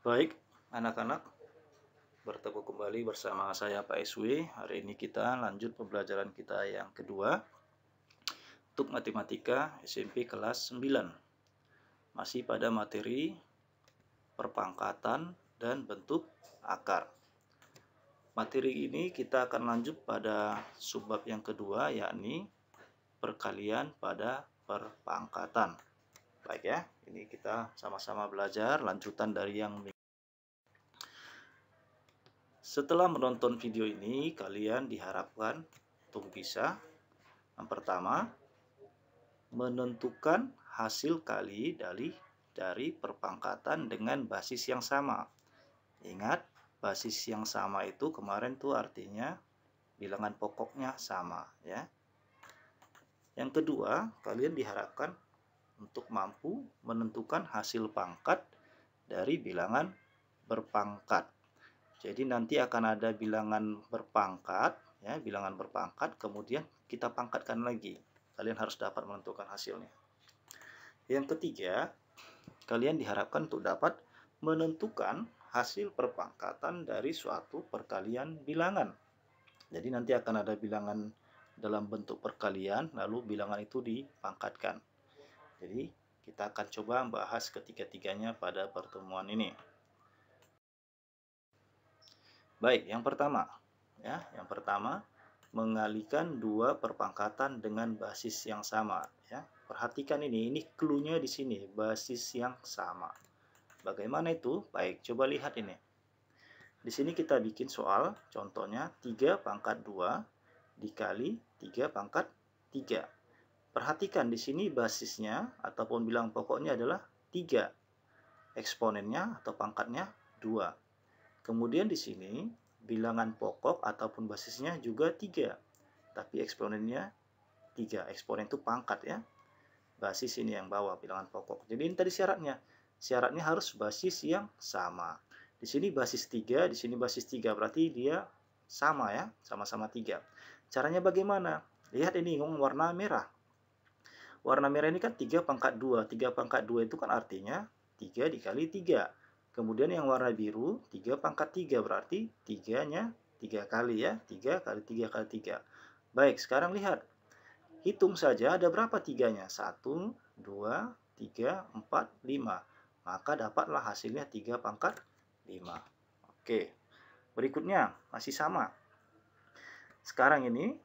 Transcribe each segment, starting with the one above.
Baik, anak-anak, bertemu kembali bersama saya Pak SW. Hari ini kita lanjut pembelajaran kita yang kedua untuk matematika SMP kelas 9. Masih pada materi perpangkatan dan bentuk akar. Materi ini kita akan lanjut pada subbab yang kedua, yakni perkalian pada perpangkatan. Baik ya, ini kita sama-sama belajar lanjutan dari yang Setelah menonton video ini, kalian diharapkan untuk bisa yang pertama, menentukan hasil kali dari perpangkatan dengan basis yang sama. Ingat, basis yang sama itu kemarin tuh artinya bilangan pokoknya sama, ya. Yang kedua, kalian diharapkan untuk mampu menentukan hasil pangkat dari bilangan berpangkat. Jadi nanti akan ada bilangan berpangkat, ya, bilangan berpangkat, kemudian kita pangkatkan lagi. Kalian harus dapat menentukan hasilnya. Yang ketiga, kalian diharapkan untuk dapat menentukan hasil perpangkatan dari suatu perkalian bilangan. Jadi nanti akan ada bilangan dalam bentuk perkalian, lalu bilangan itu dipangkatkan. Jadi kita akan coba membahas ketiga-tiganya pada pertemuan ini. Baik, yang pertama, mengalihkan dua perpangkatan dengan basis yang sama, ya. Perhatikan ini clue-nya di sini, basis yang sama. Bagaimana itu? Baik, coba lihat ini. Di sini kita bikin soal, contohnya 3 pangkat 2 dikali 3 pangkat 3. Perhatikan di sini basisnya ataupun bilangan pokoknya adalah 3. Eksponennya atau pangkatnya 2. Kemudian di sini bilangan pokok ataupun basisnya juga 3. Tapi eksponennya 3. Eksponen itu pangkat, ya. Basis ini yang bawah bilangan pokok. Jadi ini tadi syaratnya. Syaratnya harus basis yang sama. Di sini basis 3, di sini basis 3. Berarti dia sama, ya. Sama-sama 3. Caranya bagaimana? Lihat ini warna merah. Warna merah ini kan 3 pangkat 2. 3 pangkat 2 itu kan artinya 3 dikali 3. Kemudian yang warna biru 3 pangkat 3. Berarti 3-nya 3 kali, ya. 3 kali 3 kali 3. Baik, sekarang lihat. Hitung saja ada berapa 3-nya. 1, 2, 3, 4, 5. Maka dapatlah hasilnya 3 pangkat 5. Oke. Berikutnya masih sama. Sekarang ini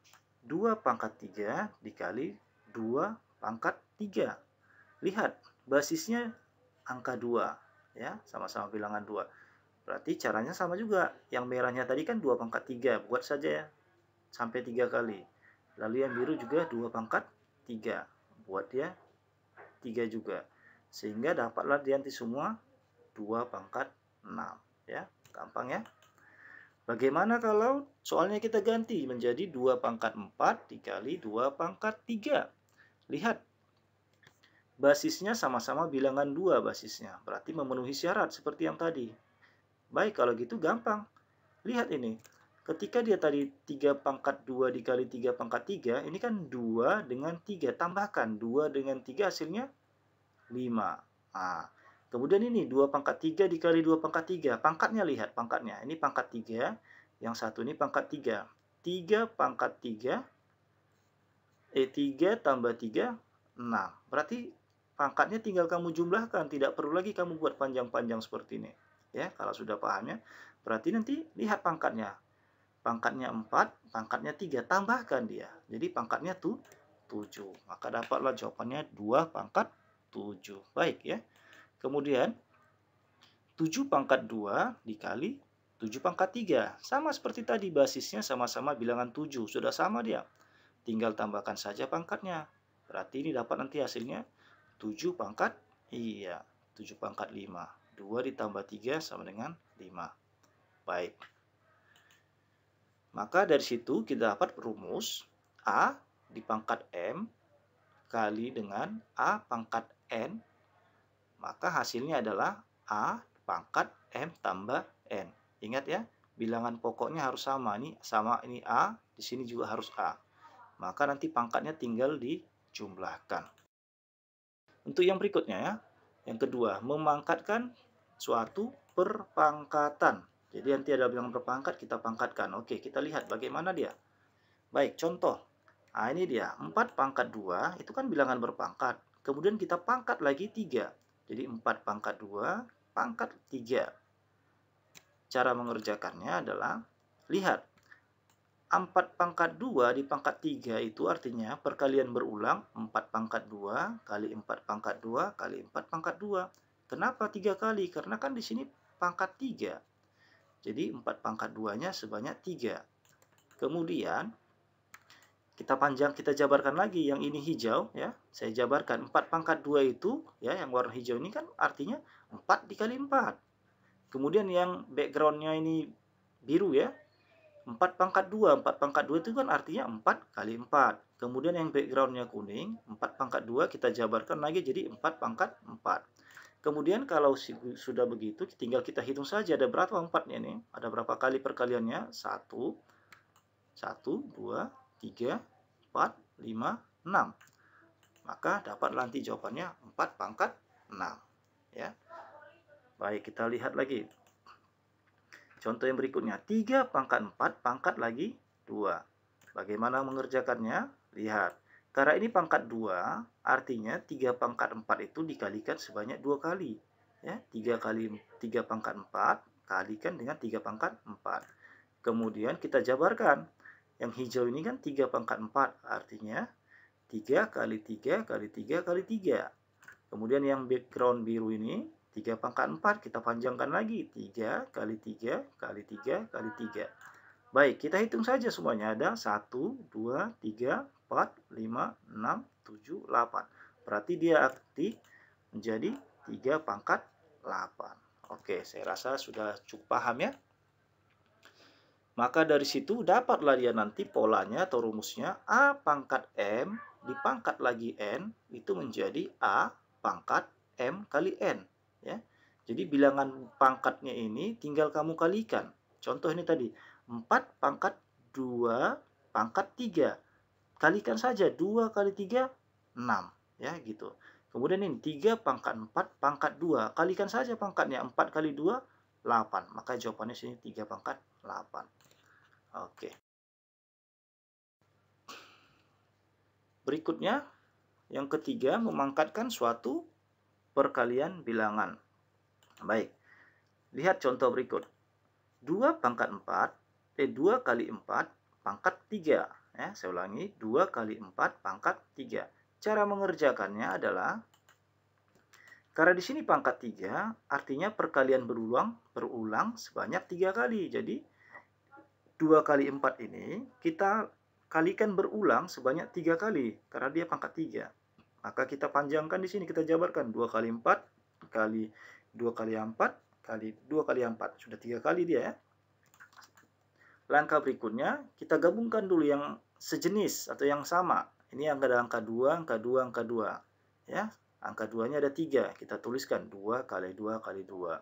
2 pangkat 3 dikali 2 pangkat 3. Lihat, basisnya angka 2, ya, sama-sama bilangan 2. Berarti caranya sama juga. Yang merahnya tadi kan 2 pangkat 3, buat saja, ya, sampai 3 kali. Lalu yang biru juga 2 pangkat 3, buat dia 3 juga. Sehingga dapatlah dia nanti semua 2 pangkat 6, ya. Gampang, ya. Bagaimana kalau soalnya kita ganti menjadi 2 pangkat 4 dikali 2 pangkat 3. Lihat, basisnya sama-sama bilangan 2 basisnya. Berarti memenuhi syarat seperti yang tadi. Baik, kalau gitu gampang. Lihat ini. Ketika dia tadi 3 pangkat 2 dikali 3 pangkat 3, ini kan 2 dengan 3. Tambahkan 2 dengan 3 hasilnya 5. Nah, kemudian ini 2 pangkat 3 dikali 2 pangkat 3. Pangkatnya lihat, pangkatnya. Ini pangkat 3, yang satu ini pangkat 3. 3 pangkat 3, 3 tambah 3, 6. Berarti pangkatnya tinggal kamu jumlahkan. Tidak perlu lagi kamu buat panjang-panjang seperti ini. Ya, kalau sudah pahamnya. Berarti nanti lihat pangkatnya. Pangkatnya 4, pangkatnya 3. Tambahkan dia. Jadi pangkatnya tuh 7. Maka dapatlah jawabannya 2 pangkat 7. Baik, ya. Kemudian 7 pangkat 2 dikali 7 pangkat 3. Sama seperti tadi, basisnya sama-sama bilangan 7. Sudah sama dia. Tinggal tambahkan saja pangkatnya. Berarti ini dapat nanti hasilnya 7 pangkat, 7 pangkat 5. 2 ditambah 3 sama dengan 5. Baik. Maka dari situ kita dapat rumus A di pangkat M kali dengan A pangkat N. Maka hasilnya adalah A pangkat M tambah N. Ingat, ya, bilangan pokoknya harus sama. Ini sama, ini A, di sini juga harus A. Maka nanti pangkatnya tinggal dijumlahkan. Untuk yang berikutnya, ya, yang kedua, memangkatkan suatu perpangkatan. Jadi nanti ada bilangan berpangkat, kita pangkatkan. Oke, kita lihat bagaimana dia. Baik, contoh. Nah, ini dia. 4 pangkat 2 itu kan bilangan berpangkat. Kemudian kita pangkat lagi 3. Jadi 4 pangkat 2 pangkat 3. Cara mengerjakannya adalah, lihat. 4 pangkat 2 di pangkat 3 itu artinya perkalian berulang 4 pangkat 2 kali 4 pangkat 2 kali 4 pangkat 2. Kenapa 3 kali? Karena kan di sini pangkat 3. Jadi 4 pangkat 2-nya sebanyak 3. Kemudian kita jabarkan lagi yang ini hijau ya. Saya jabarkan 4 pangkat 2 itu ya, yang warna hijau ini kan artinya 4 dikali 4. Kemudian yang backgroundnya ini biru ya. 4 pangkat 2. 4 pangkat 2 itu kan artinya 4 kali 4. Kemudian yang backgroundnya kuning, 4 pangkat 2 kita jabarkan lagi jadi 4 pangkat 4. Kemudian kalau sudah begitu, tinggal kita hitung saja ada berapa 4-nya nih. Ada berapa kali perkaliannya? 1, 2, 3, 4, 5, 6. Maka dapat nanti jawabannya 4 pangkat 6. Ya. Baik, kita lihat lagi. Contoh yang berikutnya, 3 pangkat 4 pangkat lagi 2. Bagaimana mengerjakannya? Lihat. Karena ini pangkat 2, artinya 3 pangkat 4 itu dikalikan sebanyak 2 kali. Ya, 3 kali 3 pangkat 4 kalikan dengan 3 pangkat 4. Kemudian kita jabarkan. Yang hijau ini kan 3 pangkat 4, artinya 3 kali 3 kali 3 kali 3. Kemudian yang background biru ini 3 pangkat 4, kita panjangkan lagi. 3 kali 3 kali 3 kali 3. Baik, kita hitung saja semuanya. Ada 1, 2, 3, 4, 5, 6, 7, 8. Berarti dia arti menjadi 3 pangkat 8. Oke, saya rasa sudah cukup paham ya. Maka dari situ dapatlah dia nanti polanya atau rumusnya. A pangkat M dipangkat lagi N itu menjadi A pangkat M kali N. Ya. Jadi bilangan pangkatnya ini tinggal kamu kalikan. Contoh ini tadi, 4 pangkat 2 pangkat 3. Kalikan saja 2 kali 3, 6. Ya, gitu. Kemudian ini 3 pangkat 4 pangkat 2. Kalikan saja pangkatnya, 4 kali 2, 8. Maka jawabannya sini 3 pangkat 8. Oke. Berikutnya, yang ketiga, memangkatkan suatu perkalian bilangan. Baik, lihat contoh berikut. 2 pangkat 4, 2 kali 4 pangkat 3. Ya, saya ulangi, 2 kali 4 pangkat 3. Cara mengerjakannya adalah, karena di sini pangkat 3, artinya perkalian berulang sebanyak 3 kali. Jadi, 2 kali 4 ini kita kalikan berulang sebanyak 3 kali. Karena dia pangkat 3. Maka kita panjangkan di sini, kita jabarkan 2 kali 4 kali 2 kali 4 kali 2 kali 4. Sudah 3 kali dia ya. Langkah berikutnya, kita gabungkan dulu yang sejenis atau yang sama. Ini ada angka 2, angka 2, angka 2. Ya, angka 2-nya ada 3. Kita tuliskan 2 kali 2 kali 2.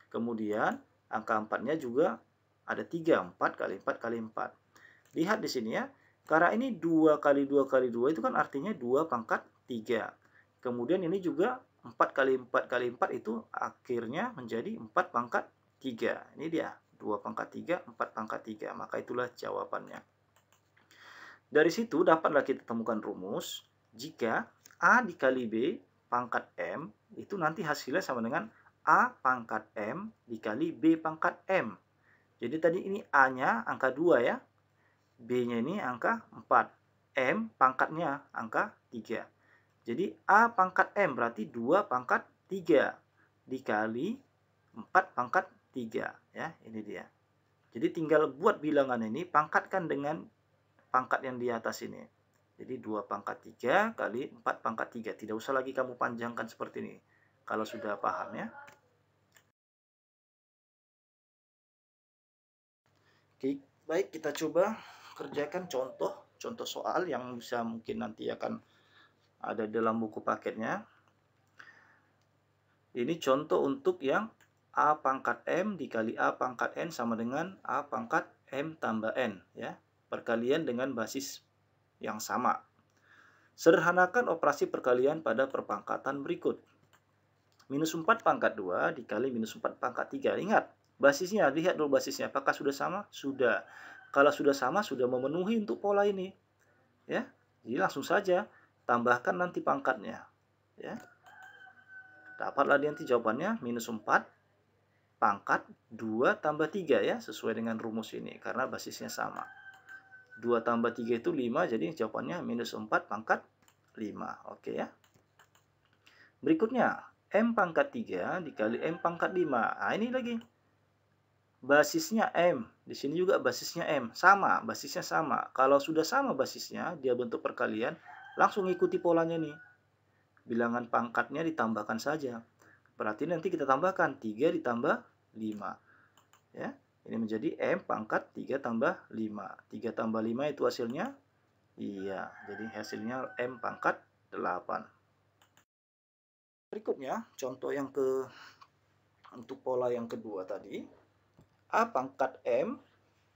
Kemudian, angka 4-nya juga ada 3, 4 kali 4 kali 4. Lihat di sini ya, karena ini 2 kali 2 kali 2 itu kan artinya 2 pangkat 3. Kemudian ini juga 4 kali 4 kali 4 itu akhirnya menjadi 4 pangkat 3. Ini dia, 2 pangkat 3, 4 pangkat 3. Maka itulah jawabannya. Dari situ dapatlah kita temukan rumus jika A dikali B pangkat M itu nanti hasilnya sama dengan A pangkat M dikali B pangkat M. Jadi tadi ini A-nya angka 2 ya. B-nya ini angka 4. M pangkatnya angka 3. Jadi A pangkat M berarti 2 pangkat 3 dikali 4 pangkat 3. Ya, ini dia. Jadi tinggal buat bilangan ini, pangkatkan dengan pangkat yang di atas ini. Jadi 2 pangkat 3 kali 4 pangkat 3. Tidak usah lagi kamu panjangkan seperti ini. Kalau sudah paham ya. Oke, baik, kita coba kerjakan contoh soal yang bisa mungkin nanti akan ada dalam buku paketnya. Ini contoh untuk yang A pangkat M dikali A pangkat N sama dengan A pangkat M tambah N. Ya, perkalian dengan basis yang sama. Sederhanakan operasi perkalian pada perpangkatan berikut. minus 4 pangkat 2 dikali minus 4 pangkat 3. Ingat, basisnya, lihat dulu basisnya. Apakah sudah sama? Sudah. Kalau sudah sama, sudah memenuhi untuk pola ini. Ya, jadi langsung saja tambahkan nanti pangkatnya. Ya, dapatlah nanti jawabannya minus 4 pangkat 2 tambah 3 ya, sesuai dengan rumus ini, karena basisnya sama. 2 tambah 3 itu 5, jadi jawabannya minus 4 pangkat 5. Oke ya. Berikutnya, M pangkat 3 dikali M pangkat 5. Nah, ini lagi. Basisnya M. Di sini juga basisnya M. Sama, basisnya sama. Kalau sudah sama basisnya, dia bentuk perkalian, langsung ikuti polanya nih. Bilangan pangkatnya ditambahkan saja. Berarti nanti kita tambahkan 3 ditambah 5. Ya, ini menjadi M pangkat 3 tambah 5. 3 tambah 5 itu hasilnya? Iya, jadi hasilnya M pangkat 8. Berikutnya, contoh yang untuk pola yang kedua tadi. A pangkat M,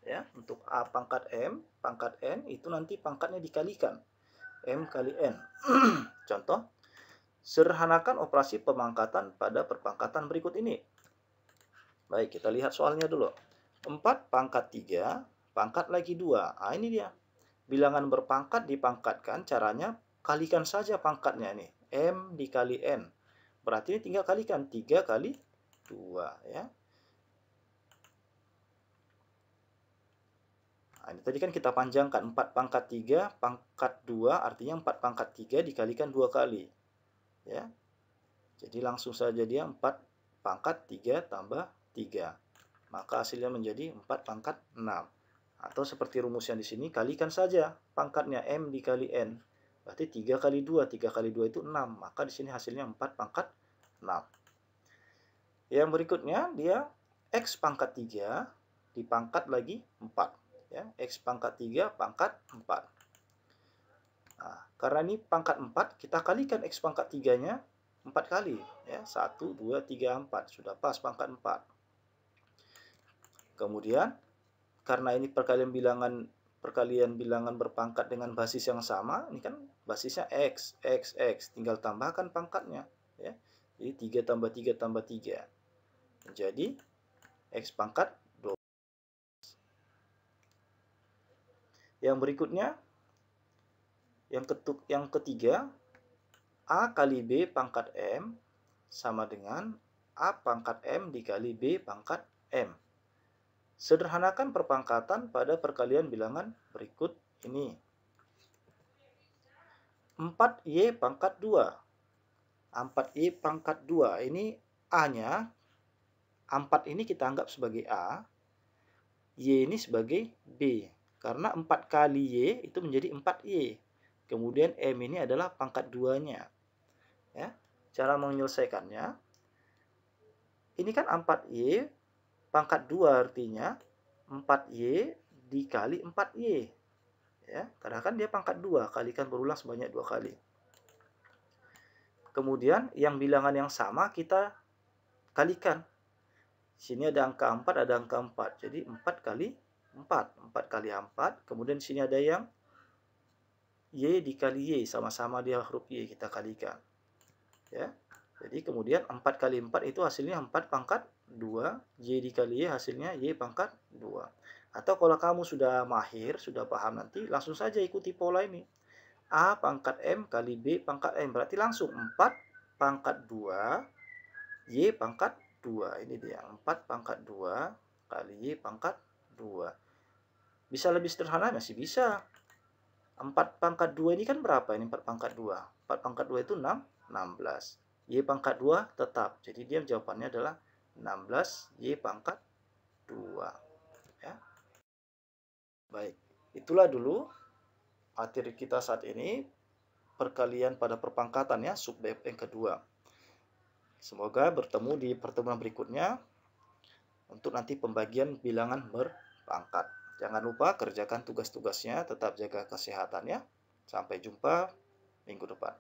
ya, untuk A pangkat M, pangkat N, itu nanti pangkatnya dikalikan. M kali N. Contoh, sederhanakan operasi pemangkatan pada perpangkatan berikut ini. Baik, kita lihat soalnya dulu. 4 pangkat 3, pangkat lagi 2. Nah, ini dia. Bilangan berpangkat dipangkatkan, caranya kalikan saja pangkatnya nih. M dikali N. Berarti ini tinggal kalikan. 3 kali 2. Ya. Nah, ini tadi kan kita panjangkan. 4 pangkat 3, pangkat 2, artinya 4 pangkat 3 dikalikan 2 kali. Ya. Jadi langsung saja dia 4 pangkat 3 tambah 3. Maka hasilnya menjadi 4 pangkat 6. Atau seperti rumus yang di sini, kalikan saja pangkatnya M dikali N. Berarti 3 kali 2. 3 kali 2 itu 6. Maka di sini hasilnya 4 pangkat 6. Yang berikutnya, dia X pangkat 3 dipangkat lagi 4. Ya, X pangkat 3 pangkat 4. Nah, karena ini pangkat 4, kita kalikan X pangkat 3-nya 4 kali. Ya, 1, 2, 3, 4. Sudah pas pangkat 4. Kemudian, karena ini perkalian bilangan berpangkat dengan basis yang sama, ini kan basisnya X, X, X. Tinggal tambahkan pangkatnya. Ya. Jadi 3 tambah 3 tambah 3. Menjadi X pangkat 12. Yang berikutnya, yang ketiga, A kali B pangkat M sama dengan A pangkat M dikali B pangkat M. Sederhanakan perpangkatan pada perkalian bilangan berikut ini. 4Y pangkat 2. 4Y pangkat 2. Ini A-nya. 4 ini kita anggap sebagai A. Y ini sebagai B. Karena 4 kali Y itu menjadi 4Y. Kemudian M ini adalah pangkat 2-nya. Ya. Cara menyelesaikannya. Ini kan 4Y pangkat 2 artinya 4Y dikali 4Y. Ya, karena kan dia pangkat 2, kalikan berulang sebanyak 2 kali. Kemudian yang bilangan yang sama kita kalikan. Sini ada angka 4, ada angka 4. Jadi 4 kali 4. 4 kali 4. Kemudian sini ada yang Y dikali Y. Sama-sama dia huruf Y. Kita kalikan. Ya. Jadi kemudian 4 kali 4 itu hasilnya 4 pangkat 2. Y dikali Y hasilnya Y pangkat 2. Atau kalau kamu sudah mahir, sudah paham nanti, langsung saja ikuti pola ini. A pangkat M kali B pangkat M. Berarti langsung 4 pangkat 2, Y pangkat 2. Ini dia, 4 pangkat 2 kali Y pangkat 2. Bisa lebih sederhana? Masih bisa. 4 pangkat 2 ini kan berapa? Ini 4 pangkat 2. 4 pangkat 2 itu 6, 16. Y pangkat 2 tetap. Jadi dia jawabannya adalah 16 Y pangkat 2. Ya. Baik, itulah dulu materi kita saat ini, perkalian pada perpangkatan ya, subbab yang kedua. Semoga bertemu di pertemuan berikutnya untuk nanti pembagian bilangan berpangkat. Jangan lupa kerjakan tugas-tugasnya, tetap jaga kesehatan ya. Sampai jumpa minggu depan.